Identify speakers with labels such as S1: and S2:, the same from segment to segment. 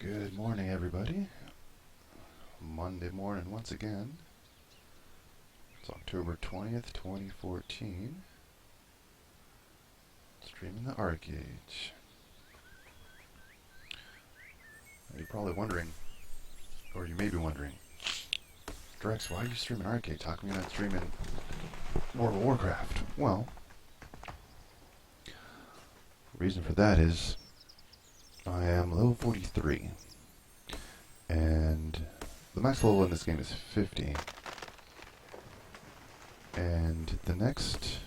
S1: Good morning, everybody. Monday morning once again. It's October 20th, 2014. Streaming the ArcheAge. You're probably wondering, or you may be wondering, Drex, why are you streaming ArcheAge? How come you're not streaming World of Warcraft? Well, the reason for that is I am level 43. And the max level in this game is 50. And the next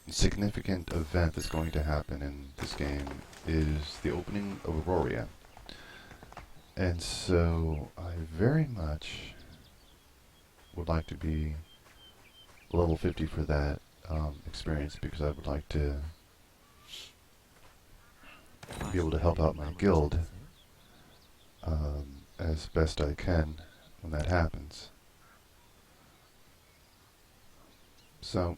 S1: significant event that's going to happen in this game is the opening of Aurora. And so I very much would like to be level 50 for that experience, because I would like to be able to help out my guild as best I can when that happens. So,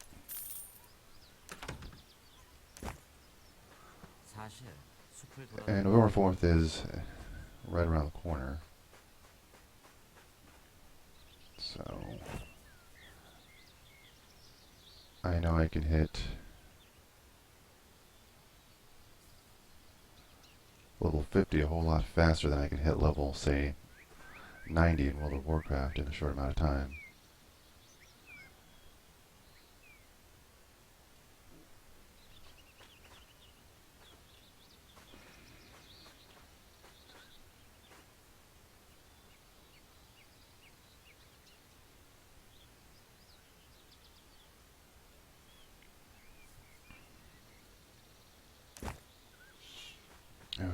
S1: and November 4th is right around the corner. So, I know I can hit level 50 a whole lot faster than I can hit level, say, 90 in World of Warcraft in a short amount of time.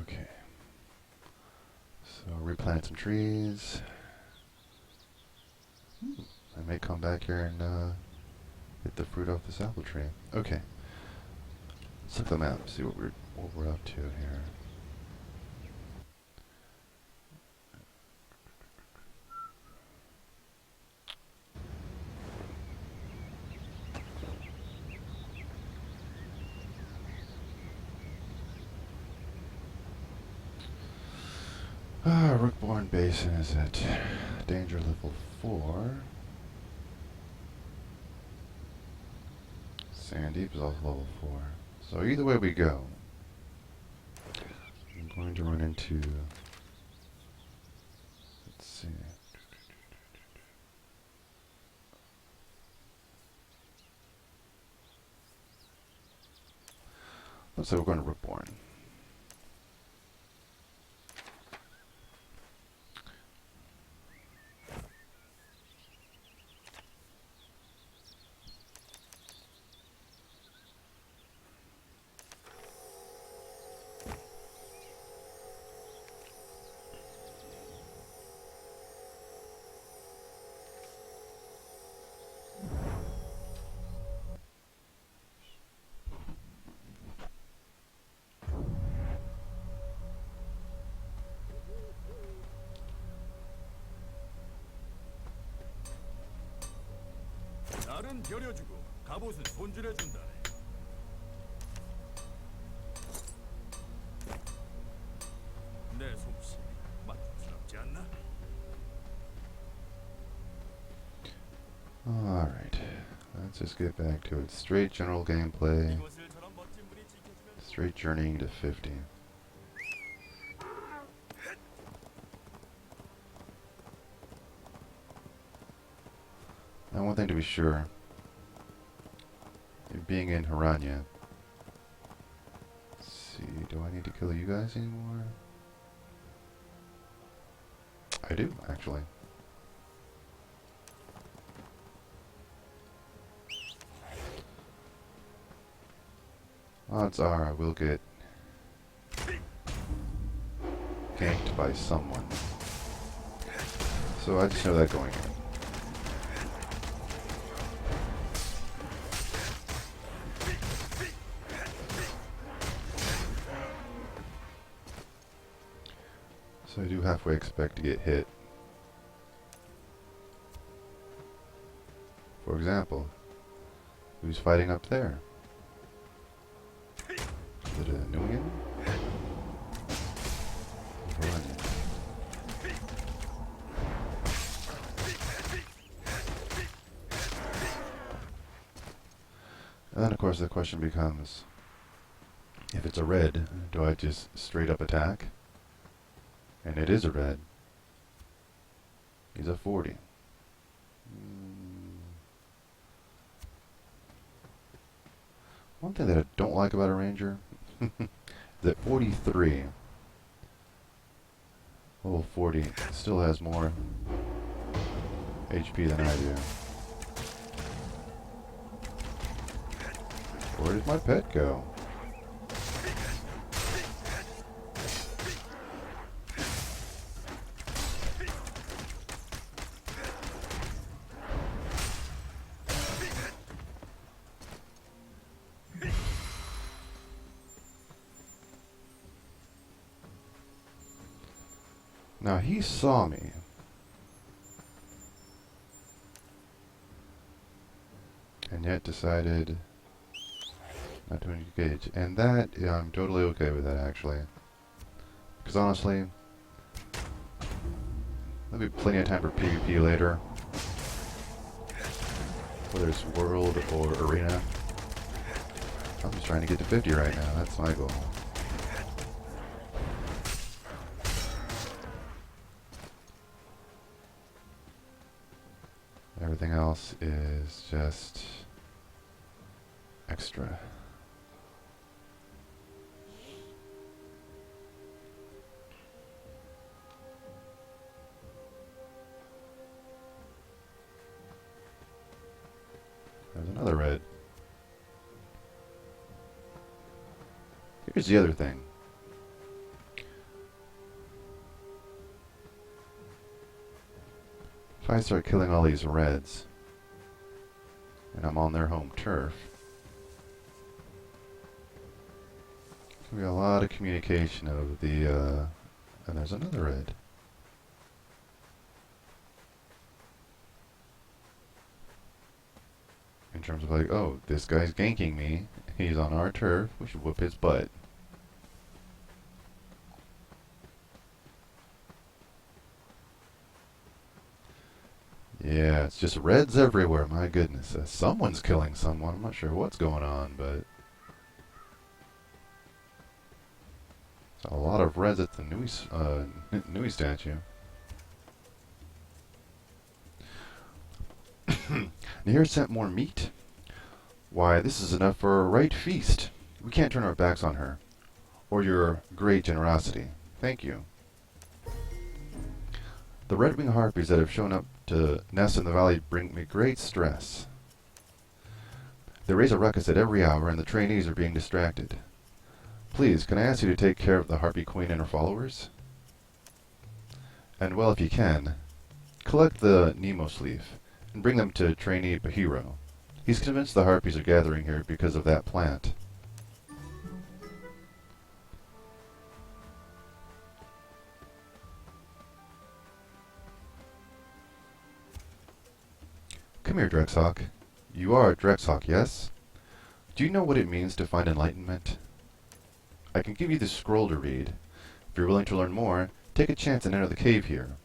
S1: Okay. So replant some trees. I may come back here and hit the fruit off this apple tree. Okay. Let's look at the map, see what we're up to here. Rookborn Basin is at danger level 4. Sandeep is also level 4. So either way we go, I'm going to run into, let's see. Let's say we're going to Rookborn.
S2: 날은 겨려주고 갑옷은 손질해준다네. 내 솜씨 만족스럽지 않나?
S1: Alright, let's just get back to it. Straight general gameplay,
S2: 이곳을 저런 멋진 분이 지켜주면
S1: straight journeying to 50. Now, one thing to be sure, being in Hiranya, let's see, do I need to kill you guys anymore? I do, actually. Odds are I will get ganked by someone. So I just know that going in. So I do halfway expect to get hit. For example, who's fighting up there? Is it a Nuian? And then of course the question becomes, if it's a red, do I just straight up attack? And it is a red. He's a 40. One thing that I don't like about a ranger is that 43, level 40, still has more HP than I do. Where did my pet go? Now he saw me. And yet decided not to engage. And that, yeah, I'm totally okay with that actually. Because honestly, there'll be plenty of time for PvP later. Whether it's world or arena. I'm just trying to get to 50 right now, that's my goal. Everything else is just extra. There's another red. Here's the other thing. If I start killing all these reds, and I'm on their home turf, there's going to be a lot of communication of the, and there's another red. In terms of like, oh, this guy's ganking me, he's on our turf, we should whoop his butt. Yeah, it's just reds everywhere, my goodness. Someone's killing someone, I'm not sure what's going on, but... a lot of reds at the Nui statue. Nehir sent more meat? Why, this is enough for a right feast. We can't turn our backs on her. Or your great generosity. Thank you. The red-winged harpies that have shown up to nest in the valley bring me great stress. They raise a ruckus at every hour, and the trainees are being distracted. Please, can I ask you to take care of the Harpy Queen and her followers? And well, if you can, collect the Nemos leaf, and bring them to trainee Bahiro. He's convinced the Harpies are gathering here because of that plant. Come here, Drexhawk. You are Drexhawk, yes? Do you know what it means to find enlightenment? I can give you the scroll to read. If you're willing to learn more, take a chance and enter the cave here.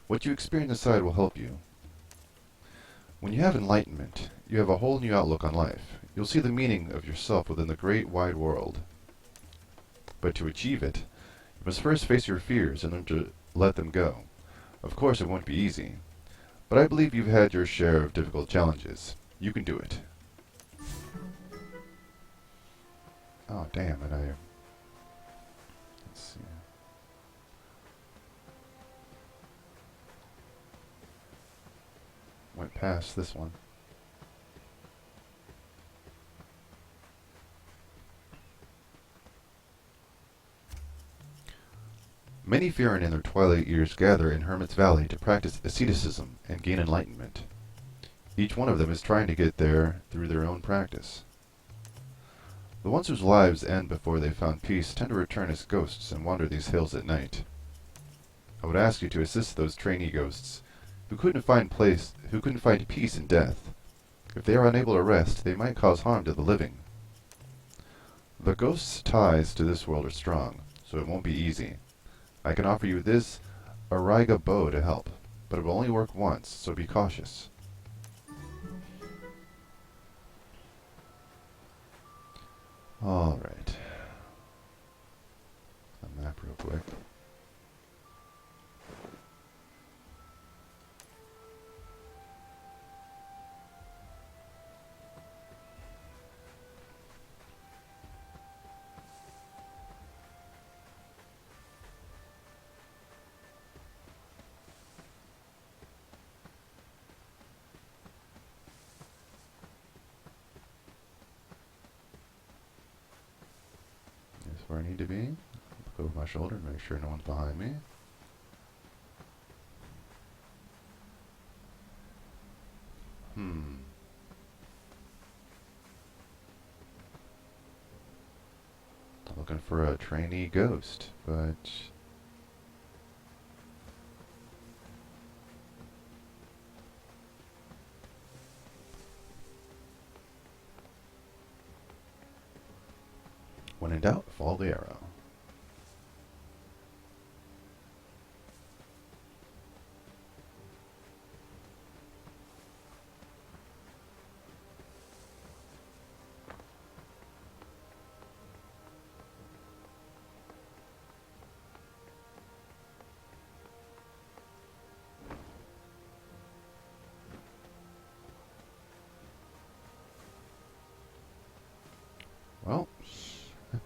S1: What you experience inside will help you. When you have enlightenment, you have a whole new outlook on life. You'll see the meaning of yourself within the great wide world. But to achieve it, you must first face your fears and learn to let them go. Of course, it won't be easy. But I believe you've had your share of difficult challenges. You can do it. Oh, damn it, let's see. Went past this one. Many Firin in their twilight years gather in Hermit's Valley to practice asceticism and gain enlightenment. Each one of them is trying to get there through their own practice. The ones whose lives end before they found peace tend to return as ghosts and wander these hills at night. I would ask you to assist those trainee ghosts who couldn't find peace in death. If they are unable to rest, they might cause harm to the living. The ghost's ties to this world are strong, so it won't be easy. I can offer you this Ariga bow to help, but it will only work once, so be cautious. Alright. A map real quick. Here's where I need to be. Look over my shoulder and make sure no one's behind me. Looking for a trainee ghost, but when in doubt, follow the arrow. Well, the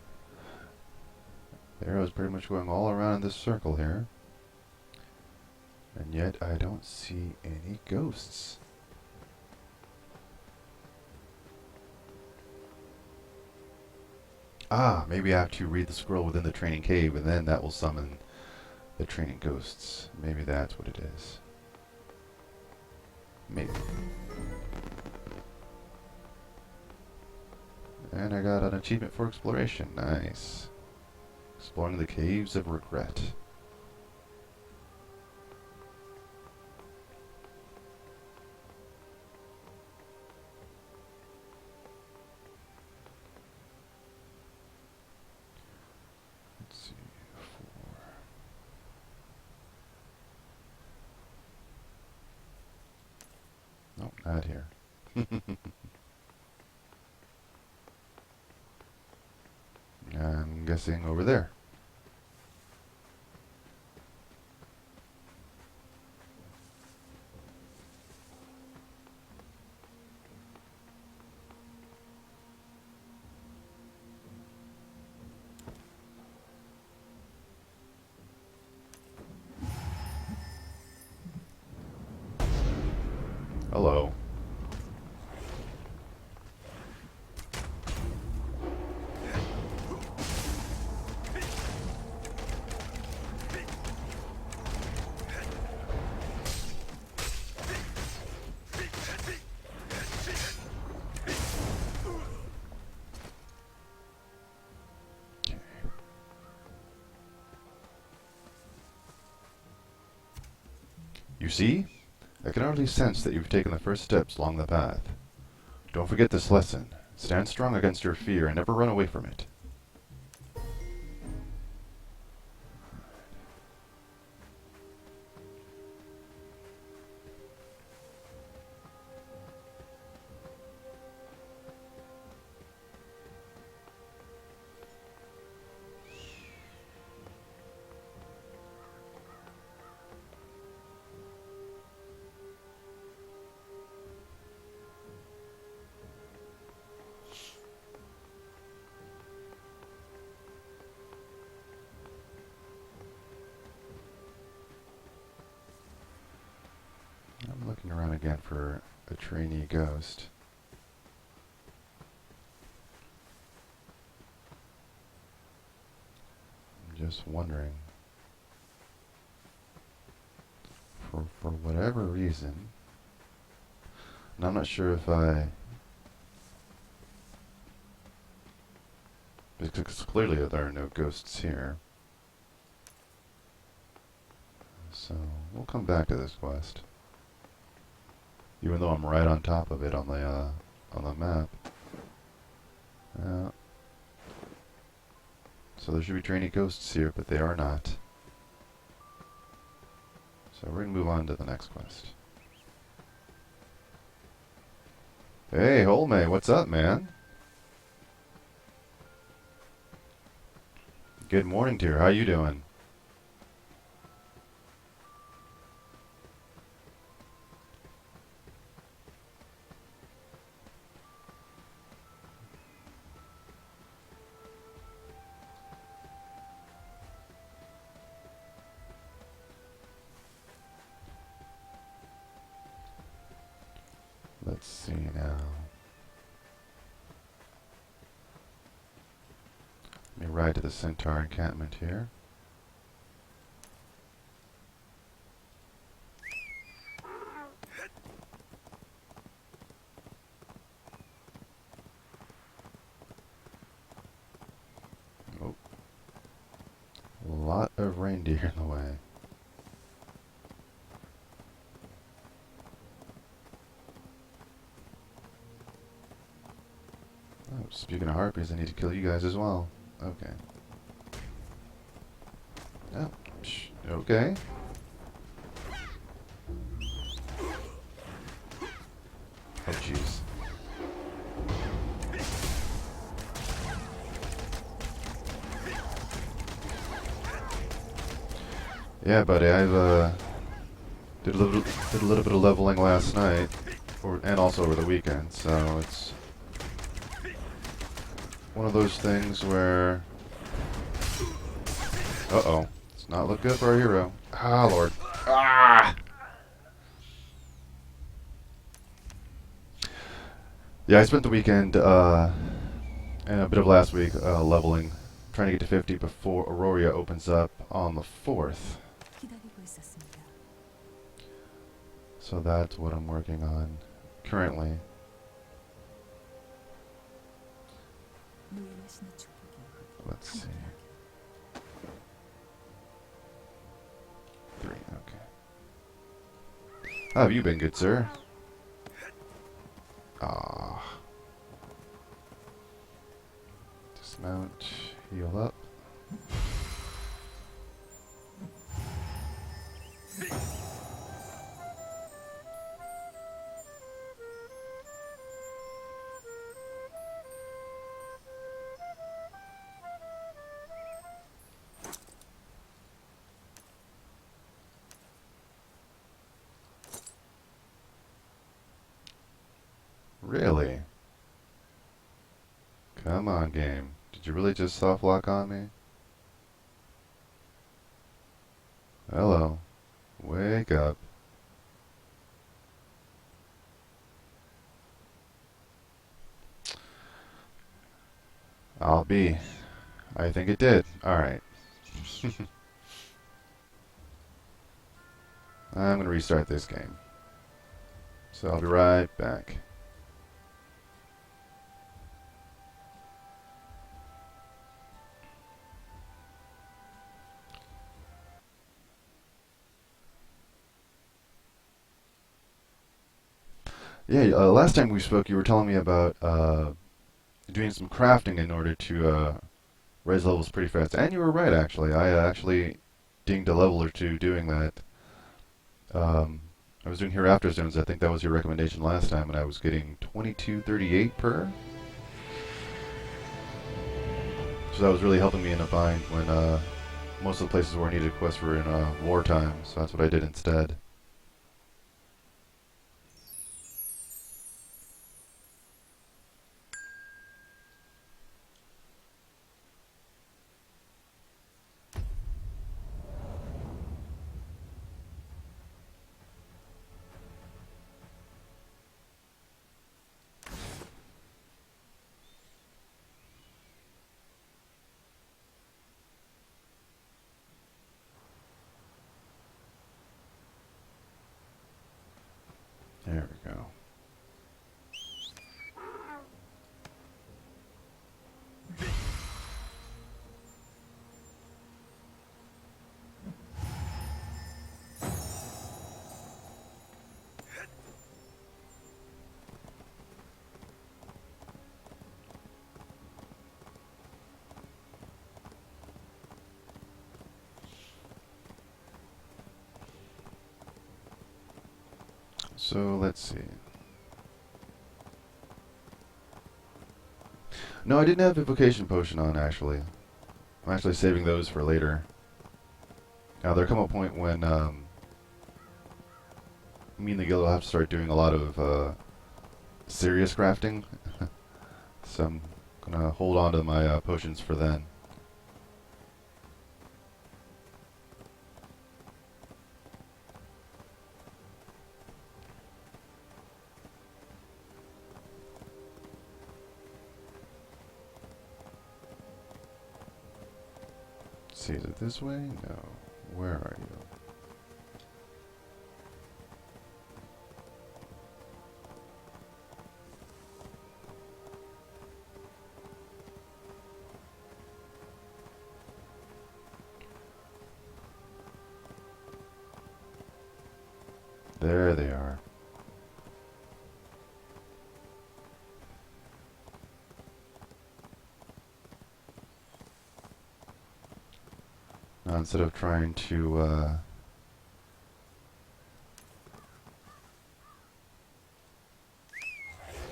S1: arrow's pretty much going all around this circle here. And yet I don't see any ghosts. Ah, maybe I have to read the scroll within the training cave and then that will summon the training ghosts. Maybe that's what it is. Maybe. And I got an achievement for exploration. Nice. Exploring the caves of regret. Let's see. 4. Nope, not here. I'm guessing over there. Hello. You see? I can already sense that you've taken the first steps along the path. Don't forget this lesson. Stand strong against your fear and never run away from it. I'm looking around again for a trainee ghost. I'm just wondering, for whatever reason, and I'm not sure if because clearly there are no ghosts here. So we'll come back to this quest. Even though I'm right on top of it on the map. So there should be trainee ghosts here, but they are not. So we're gonna move on to the next quest. Hey, Holme, what's up, man? Good morning, dear. How you doing? Let's see now. Let me ride to the Centaur encampment here. Oh. A lot of reindeer in the way. Oh, speaking of harpies, I need to kill you guys as well. Okay. Oh, okay. Oh, jeez. Yeah, buddy, I've did a little bit of leveling last night, and also over the weekend. So it's one of those things where, uh-oh, it's not look good for our hero. Ah, Lord. Ah! Yeah, I spent the weekend and a bit of last week leveling, trying to get to 50 before Aurora opens up on the 4th. So that's what I'm working on currently. Let's see. 3, okay. How have you been, good sir? Ah. Dismount, heal up. Really? Come on, game. Did you really just soft lock on me? Hello. Wake up. I'll be. I think it did. Alright. I'm going to restart this game. So I'll be right back. Yeah, last time we spoke, you were telling me about doing some crafting in order to raise levels pretty fast. And you were right, actually. I actually dinged a level or two doing that. I was doing Hereafter Zones. I think that was your recommendation last time, and I was getting 2238 per. So that was really helping me in a bind when most of the places where I needed quests were in wartime. So that's what I did instead. There we go. So let's see. No, I didn't have Invocation Potion on, actually. I'm actually saving those for later. Now there come a point when me and the guild will have to start doing a lot of serious crafting. So I'm gonna hold on to my potions for then. Let's see, is it this way? No. Where are you? There they are. Now instead of trying to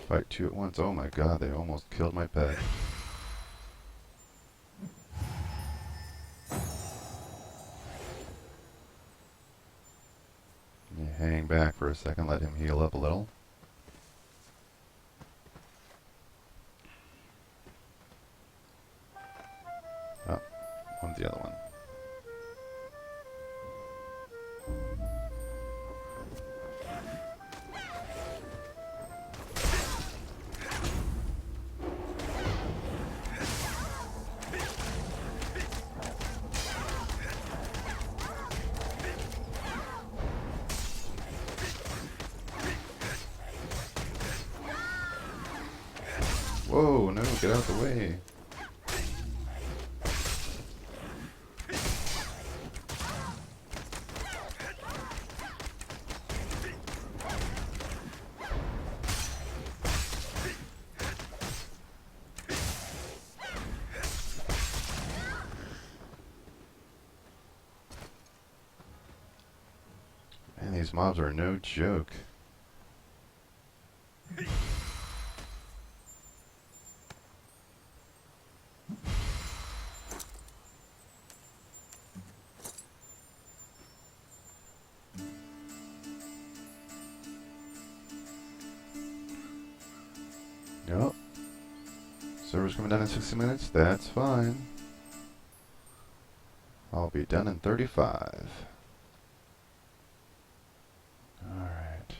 S1: fight two at once, oh my god, they almost killed my pet. You hang back for a second, let him heal up a little. Oh, one's the other one. Whoa, no, get out the way. Man, these mobs are no joke. Yep. Server's coming down in 60 minutes. That's fine. I'll be done in 35. Alright.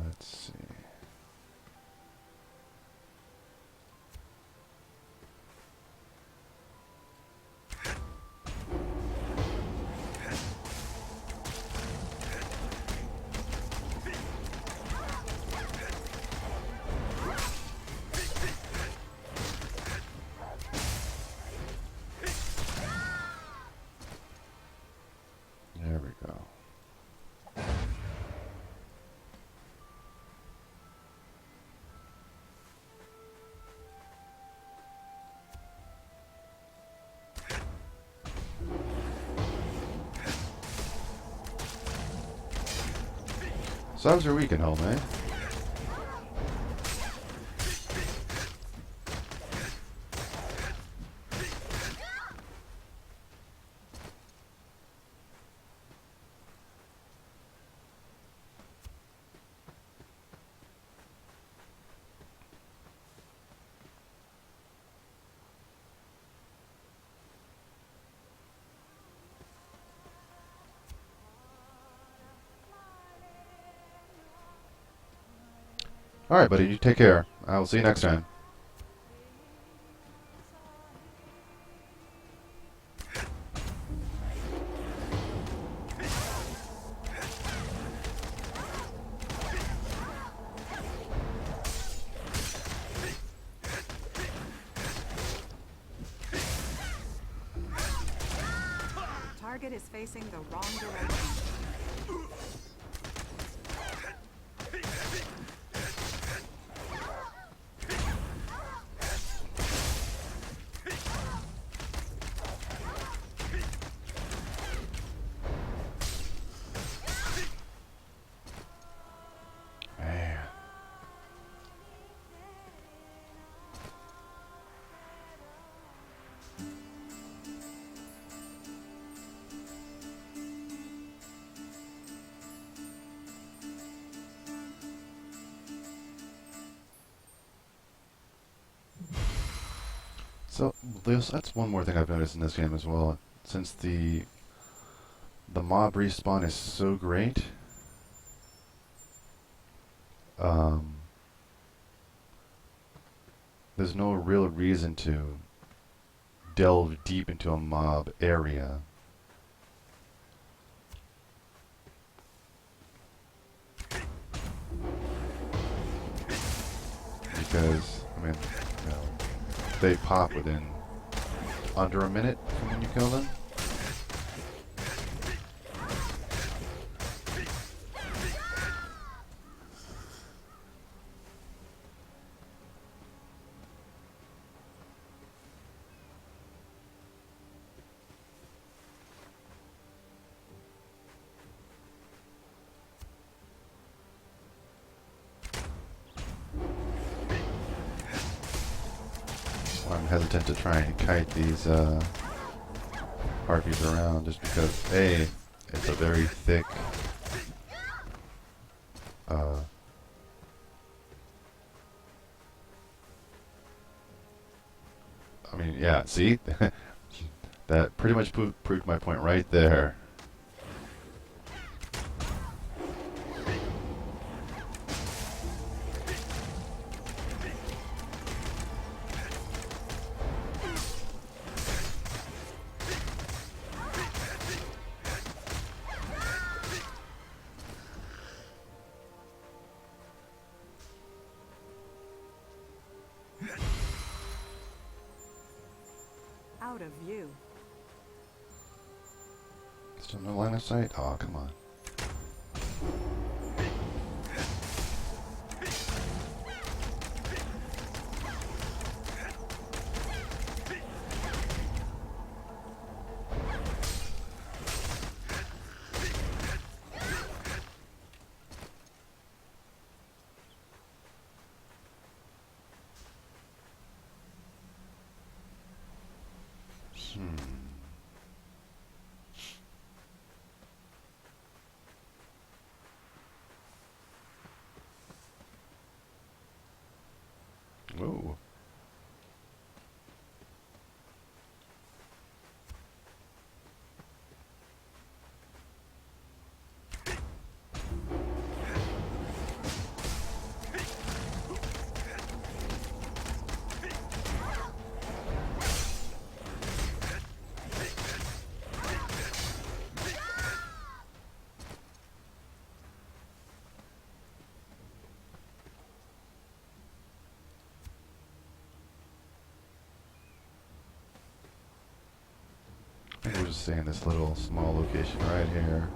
S1: Let's see. There we go. So how's your weekend, home, eh? Alright, buddy, you take care. I will see you next time.
S3: Target is facing the wrong direction.
S1: Man. So that's one more thing I've noticed in this game as well. Since the mob respawn is so great, there's no real reason to delve deep into a mob area. Because, I mean, you know, they pop within under a minute from when you kill them. I'm hesitant to try and kite these harpies around just because A, it's a very thick I mean, yeah, see? That pretty much proved my point right there.
S3: Out of view.
S1: Still no line of sight? Oh, come on. Whoa. I think we're just saying this little small location right here.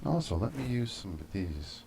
S1: Also, let me use some of these.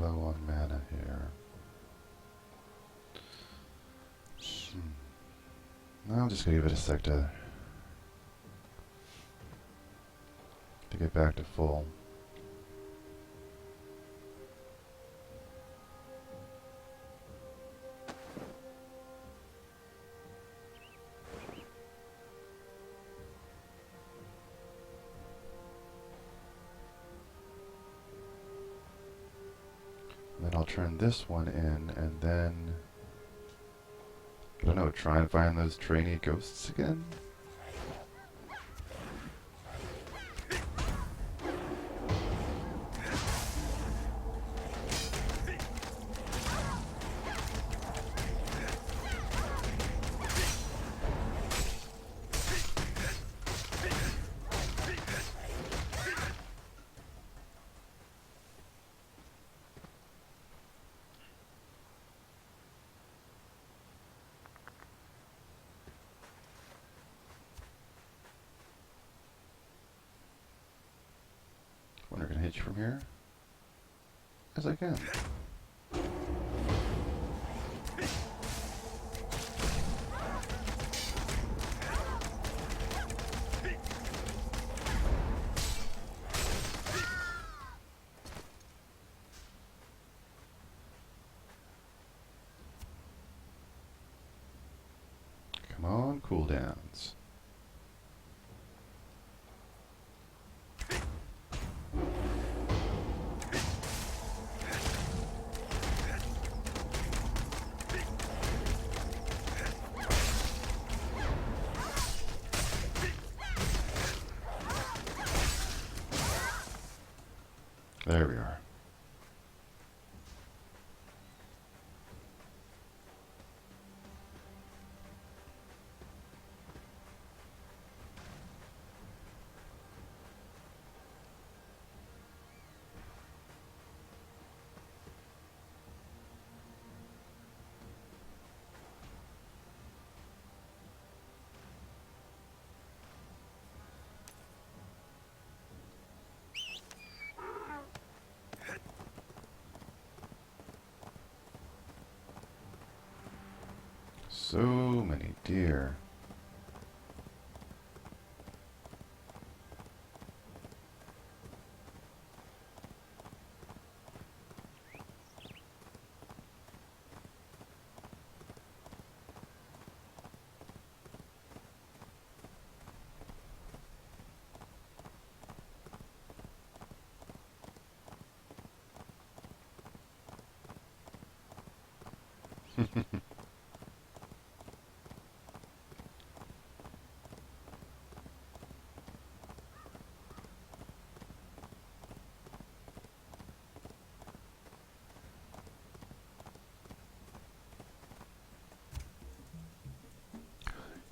S1: low on mana here. I'll just give it a sec to get back to full. Then I'll turn this one in, and then, I don't know, try and find those trainee ghosts again? Wonder can I hit you from here? As I can. Come on, cooldowns. There we are. So many deer.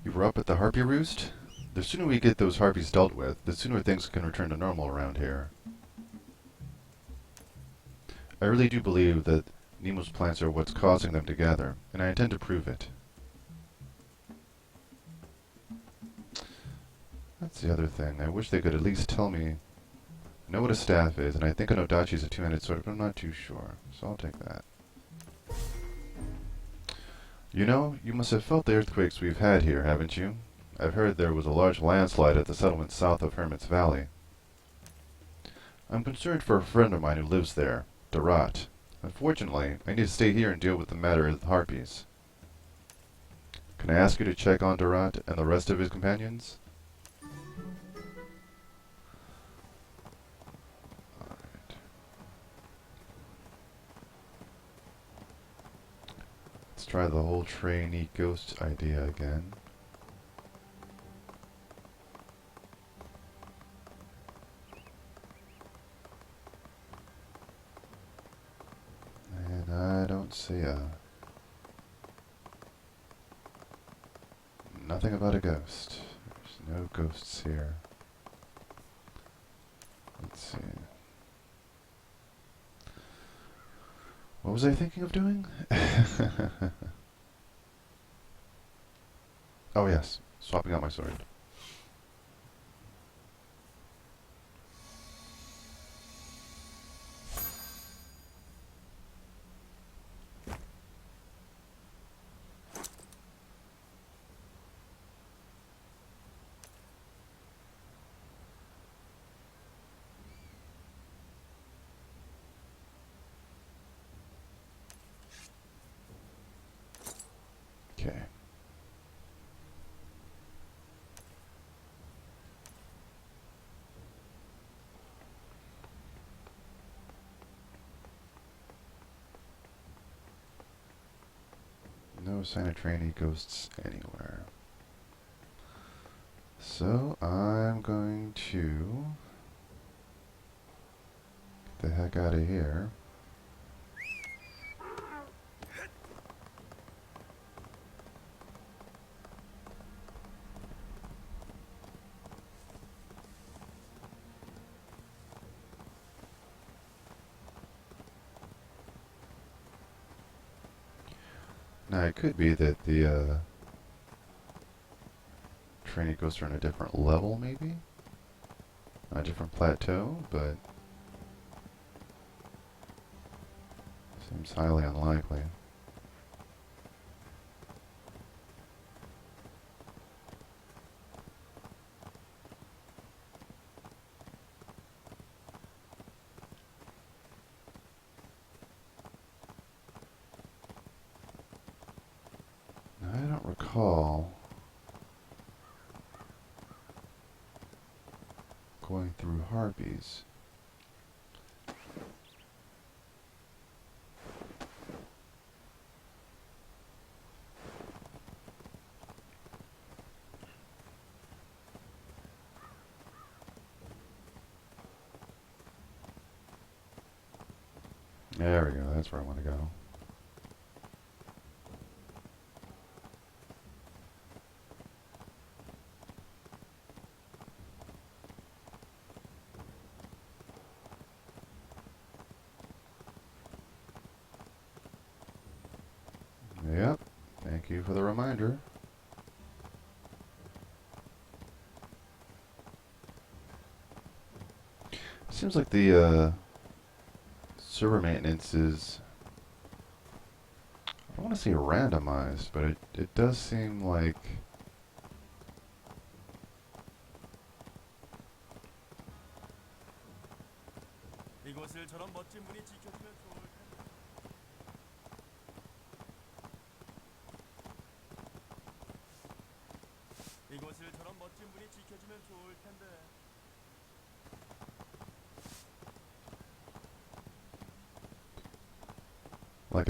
S1: You were up at the harpy roost? The sooner we get those harpies dealt with, the sooner things can return to normal around here. I really do believe that Nemo's plants are what's causing them to gather, and I intend to prove it. That's the other thing. I wish they could at least tell me. I know what a staff is, and I think an Odachi's a two-handed sword, but I'm not too sure, so I'll take that. You know, you must have felt the earthquakes we've had here, haven't you? I've heard there was a large landslide at the settlement south of Hermit's Valley. I'm concerned for a friend of mine who lives there, Darat. Unfortunately, I need to stay here and deal with the matter of the harpies. Can I ask you to check on Darat and the rest of his companions? Alright. Let's try the whole trainee ghost idea again. And I don't see nothing about a ghost. There's no ghosts here. Let's see. What was I thinking of doing? Oh yes, swapping out my sword. sign of trainee ghosts anywhere. So I'm going to get the heck out of here. Now it could be that the trainee ghosts are on a different level, maybe? On a different plateau, but seems highly unlikely. I don't recall going through harpies. There we go, that's where I want to go. Yep, thank you for the reminder. Seems like the server maintenance is, I don't want to say randomized, but it does seem like
S2: 이곳을 저런 멋진 분이 지켜주면 좋을 텐데. 이곳을 저런 멋진 분이 지켜주면 좋을 텐데.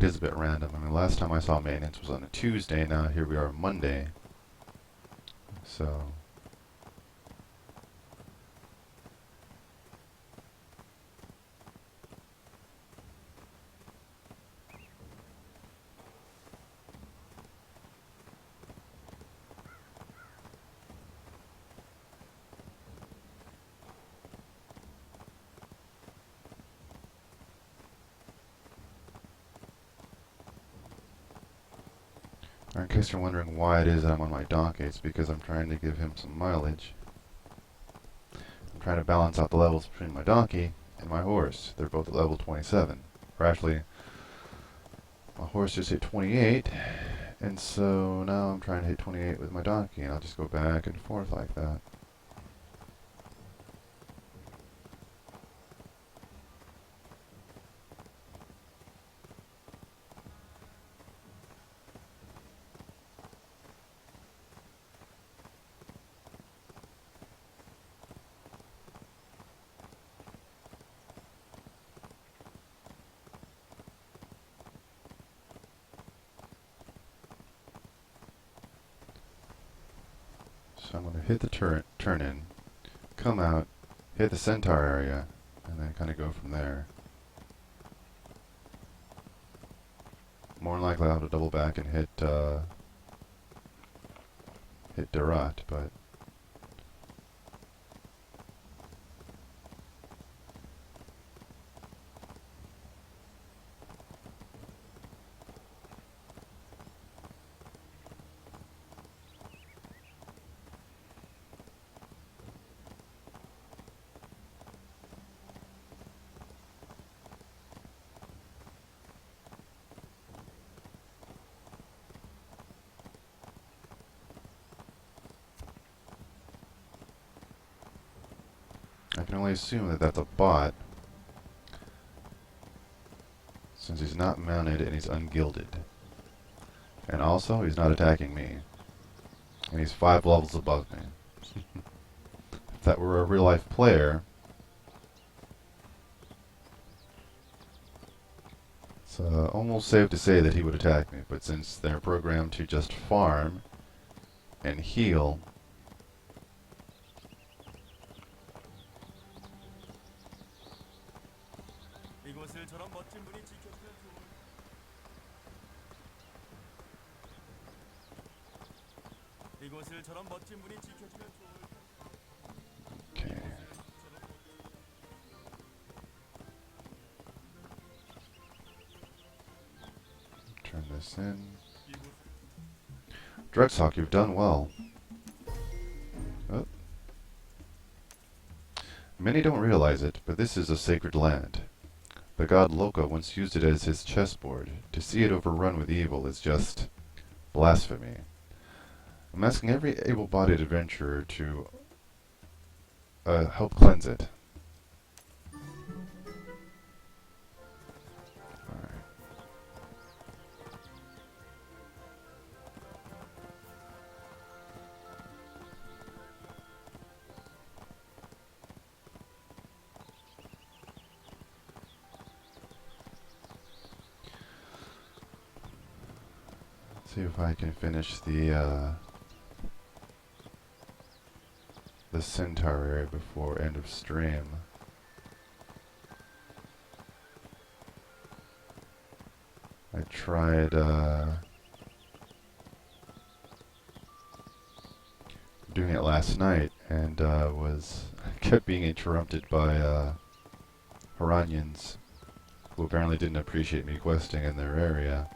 S1: it is a bit random. I mean, last time I saw maintenance was on a Tuesday, now here we are on Monday. So in case you're wondering why it is that I'm on my donkey, it's because I'm trying to give him some mileage. I'm trying to balance out the levels between my donkey and my horse. They're both at level 27. Or actually, my horse just hit 28, and so now I'm trying to hit 28 with my donkey, and I'll just go back and forth like that. So I'm going to hit the turn in, come out, hit the centaur area, and then kind of go from there. More than likely I'll have to double back and hit Darat, but I can only assume that that's a bot, since he's not mounted and he's ungilded. And also, he's not attacking me. And he's 5 levels above me. If that were a real-life player, It's almost safe to say that he would attack me, but since they're programmed to just farm and heal,
S2: 이곳을 저런 멋진 분이 지켜주면 좋을. 이곳을 저런 멋진 분이 지켜주면 좋을.
S1: okay. Turn this in. Drexhawk, you've done well. Oh. Many don't realize it, but this is a sacred land. The god Loka once used it as his chessboard. To see it overrun with evil is just blasphemy. I'm asking every able-bodied adventurer to help cleanse it. Alright. See if I can finish the centaur area before end of stream. I tried doing it last night and was kept being interrupted by Haranians who apparently didn't appreciate me questing in their area.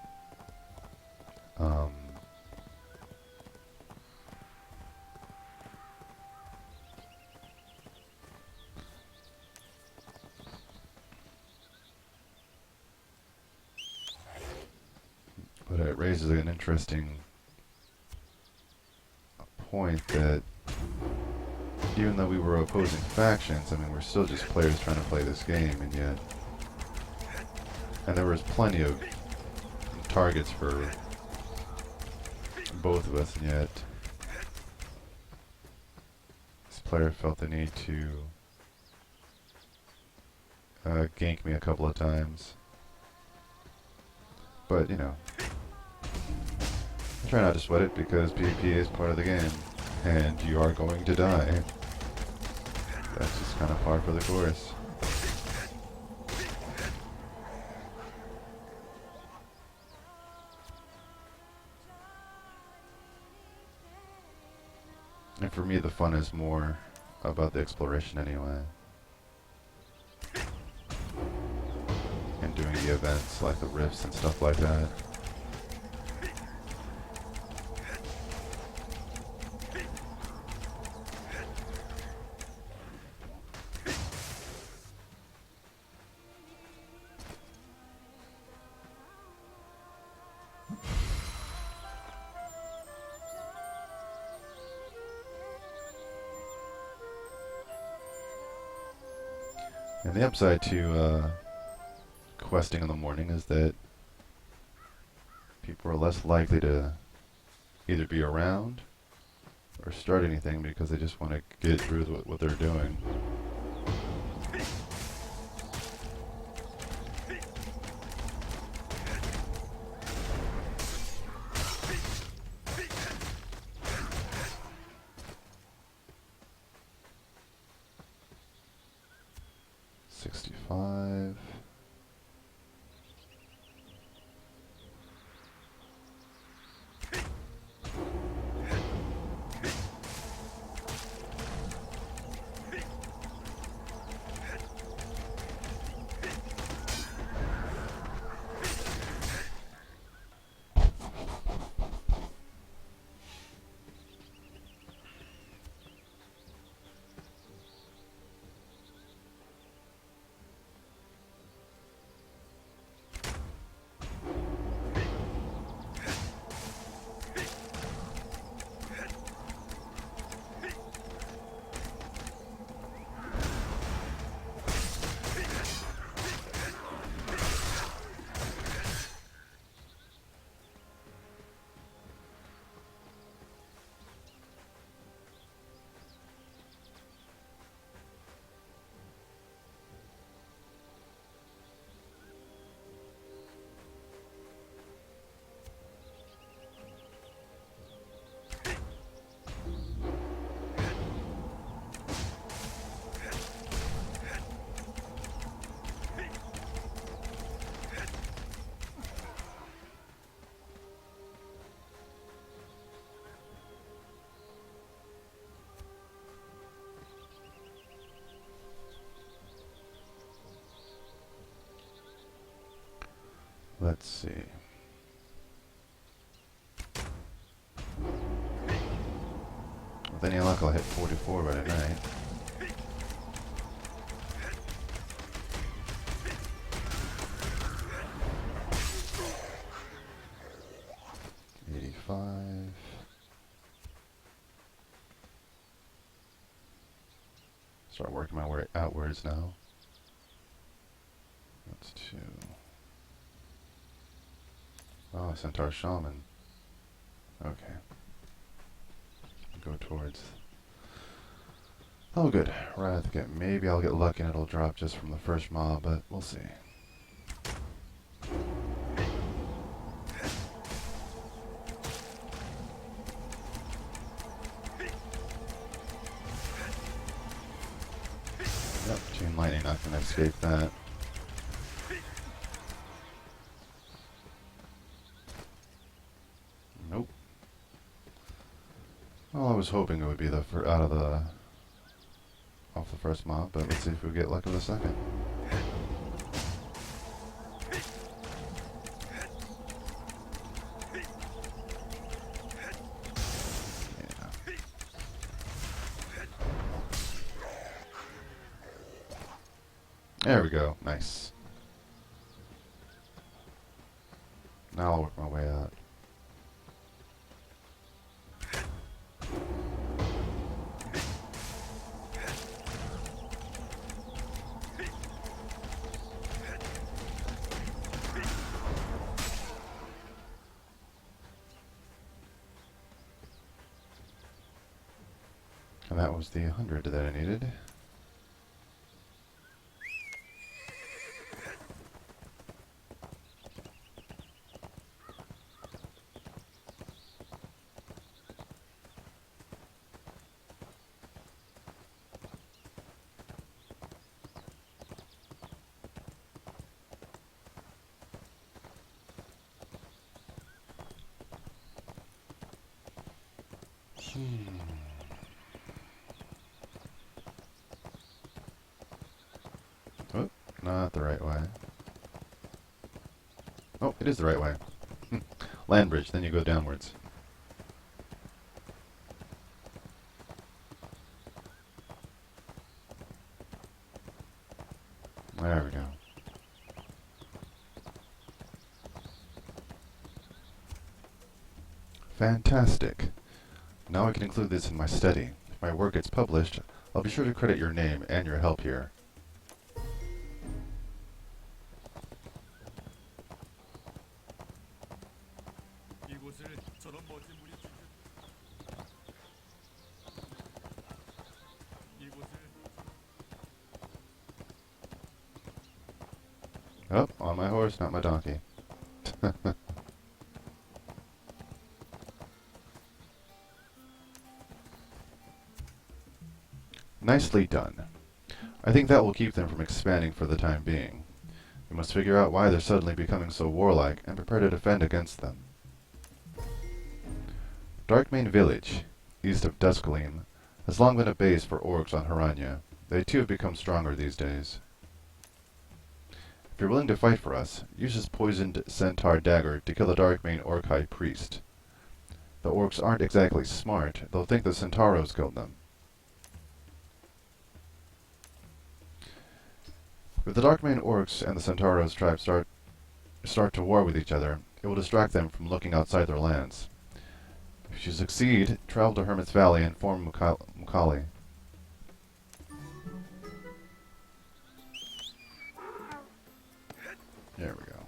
S1: But it raises an interesting point that even though we were opposing factions, I mean, we're still just players trying to play this game, and yet... And there was plenty of targets for both of us, and yet this player felt the need to gank me a couple of times. But, you know, I try not to sweat it because PvP is part of the game, and you are going to die. That's just kind of par for the course. And for me, the fun is more about the exploration anyway. And doing the events like the rifts and stuff like that. And the upside to questing in the morning is that people are less likely to either be around or start anything because they just want to get through with what they're doing. $65. Let's see. With any luck, I'll hit 44 by tonight. Start working my way outwards now. That's 2. Oh, Centaur Shaman. Okay. Go towards... Oh, good. Right at the get. Maybe I'll get lucky and it'll drop just from the first mob, but we'll see. Yep, Chain Lightning not gonna escape that. Nope. Well, I was hoping it would be the off the first mob, but let's see if we get lucky with the second. Yeah. There we go. Nice. Now I'll work my way out. And that was the 100 that I needed. Oh, not the right way. Oh, it is the right way. Land bridge, then you go downwards. There we go. Fantastic. Now I can include this in my study. If my work gets published, I'll be sure to credit your name and your help here. Oh, on my horse, not my donkey. Nicely done. I think that will keep them from expanding for the time being. We must figure out why they're suddenly becoming so warlike and prepare to defend against them. Darkmane Village, east of Duskgleam, has long been a base for orcs on Haranya. They too have become stronger these days. If you're willing to fight for us, use this poisoned centaur dagger to kill the Darkmane Orc High Priest. The orcs aren't exactly smart, they'll think the Centauros killed them. If the Darkmane Orcs and the Centauros tribe start to war with each other, it will distract them from looking outside their lands. If you succeed, travel to Hermit's Valley and form Mukali. There we go.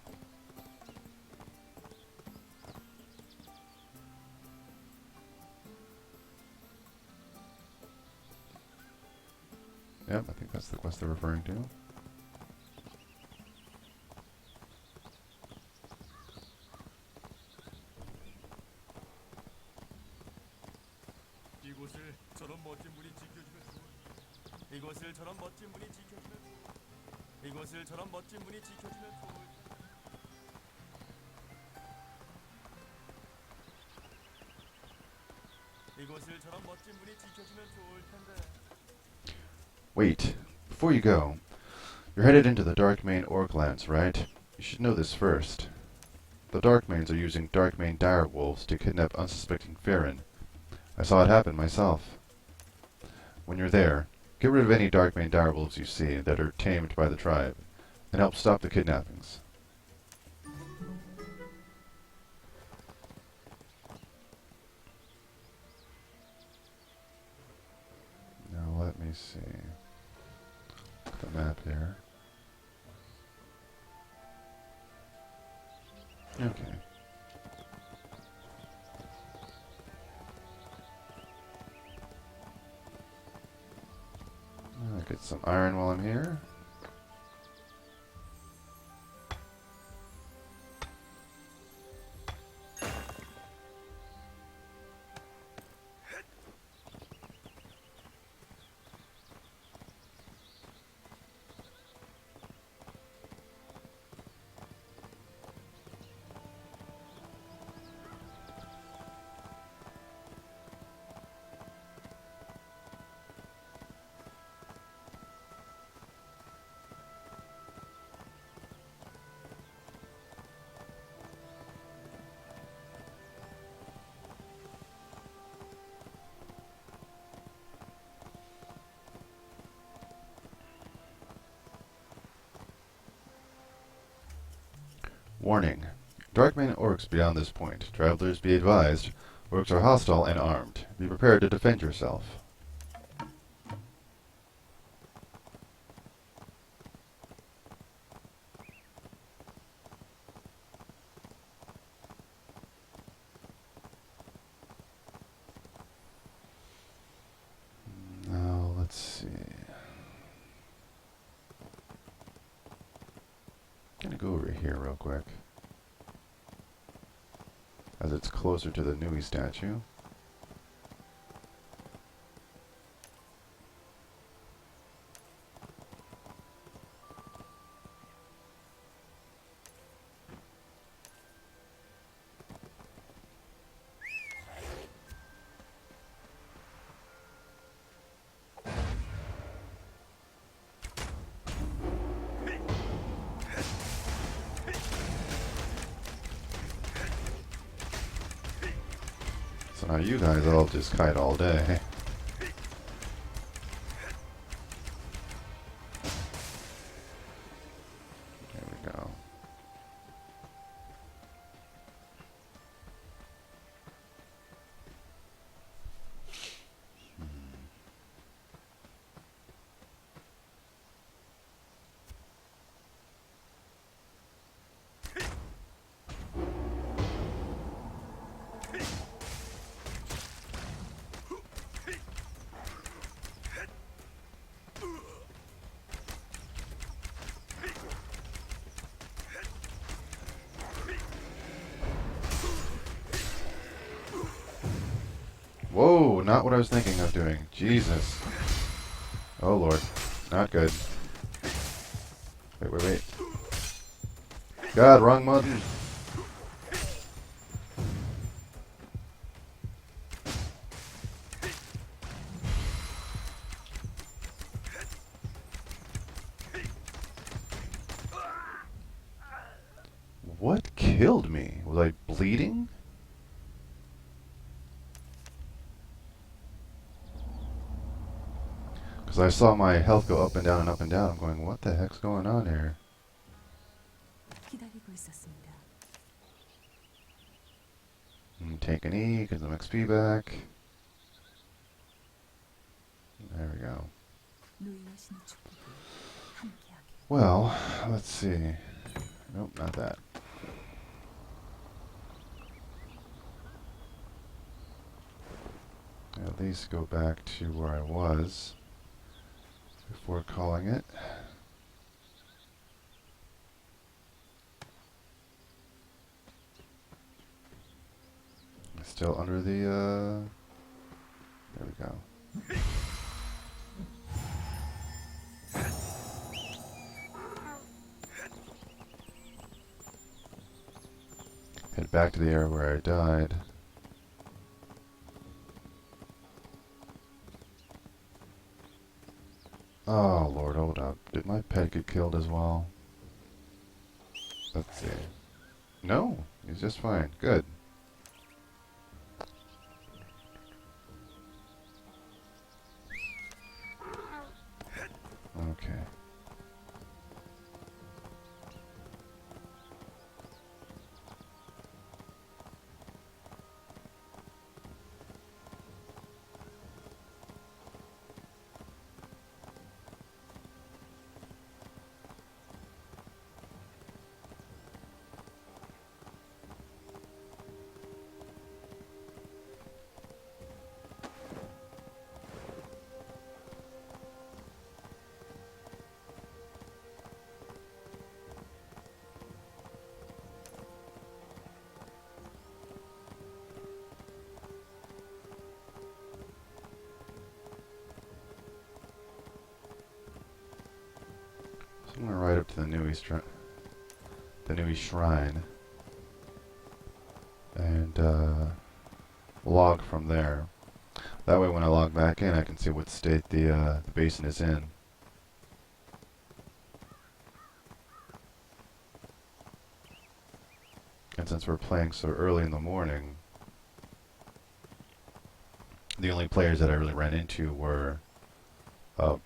S1: Yep, I think that's the quest they're referring to.
S2: 이곳을 저런 멋진 분이 지켜주면 이곳을 저런 멋진 분이 지켜주면 좋을 이곳을 저런 멋진 분이 지켜주면 좋을 텐데.
S1: Wait, before you go, you're headed into the Darkmane Orc lands, right? You should know this first. The Darkmanes are using Darkmane direwolves to kidnap unsuspecting Farron. I saw it happen myself. When you're there, get rid of any Darkmane direwolves you see that are tamed by the tribe, and help stop the kidnappings. Now let me see. Look at the map here. Okay. I'll get some iron while I'm here. Warning. Darkmane orcs beyond this point. Travelers be advised. Orcs are hostile and armed. Be prepared to defend yourself. Now, let's see. I'm gonna go over here real quick, as it's closer to the Nui statue. So now you guys all just kite all day. There we go. Whoa, not what I was thinking of doing. Jesus. Oh lord. Not good. Wait. God, wrong button. What killed me? Was I bleeding? Because I saw my health go up and down and up and down. I'm going, what the heck's going on here?
S4: 기다리고 있었습니다.
S1: Take an E, get some XP back. There we go.
S4: 누이하신 축복이 함께하게.
S1: Well, let's see. Nope, not that. At least go back to where I was before calling it. Still under the, there we go. Head back to the area where I died. Oh Lord, hold up. Did my pet get killed as well? Let's see. No, He's just fine. Good. Okay. So I'm gonna ride up to the Nui shrine and log from there. That way, when I log back in, I can see what state the basin is in. And since we're playing so early in the morning, the only players that I really ran into were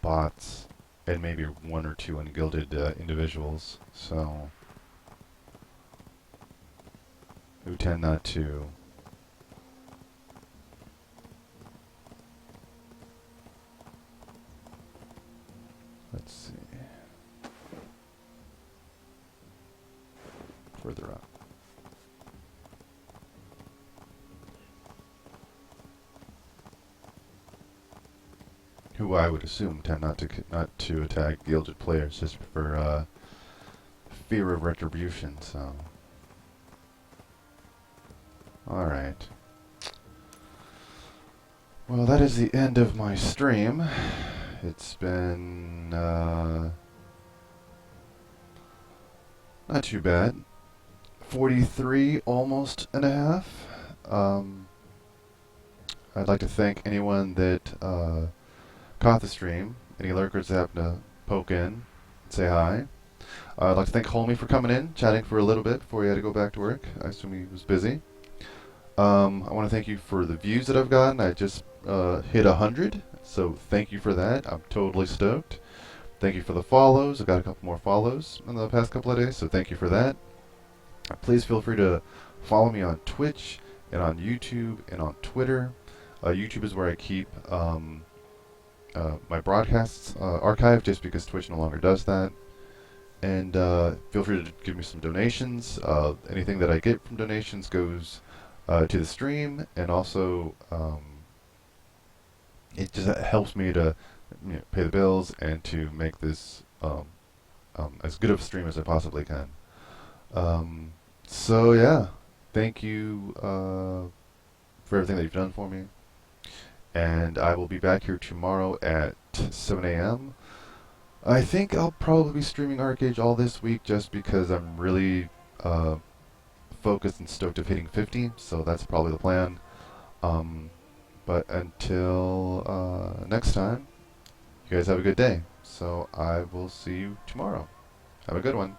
S1: bots and maybe one or two ungilded individuals. So who tend not to let's see further up. Who I would assume tend not to attack gilded players just for fear of retribution. So, all right. Well, that is the end of my stream. It's been not too bad. 43 almost and a half. I'd like to thank anyone that caught the stream, any lurkers that happened to poke in, say hi. I'd like to thank Holmy for coming in, chatting for a little bit before he had to go back to work. I assume he was busy. I want to thank you for the views that I've gotten. I just hit 100, so thank you for that. I'm totally stoked. Thank you for the follows. I got a couple more follows in the past couple of days, so thank you for that. Please feel free to follow me on Twitch and on YouTube and on Twitter. YouTube is where I keep my broadcasts archived, just because Twitch no longer does that. And feel free to give me some donations. Anything that I get from donations goes to the stream, and also it just helps me to pay the bills and to make this as good of a stream as I possibly can. So yeah, thank you for everything that you've done for me. And I will be back here tomorrow at 7 a.m. I think I'll probably be streaming ArcheAge all this week, just because I'm really focused and stoked of hitting 50, so that's probably the plan. But until next time, you guys have a good day. So I will see you tomorrow. Have a good one.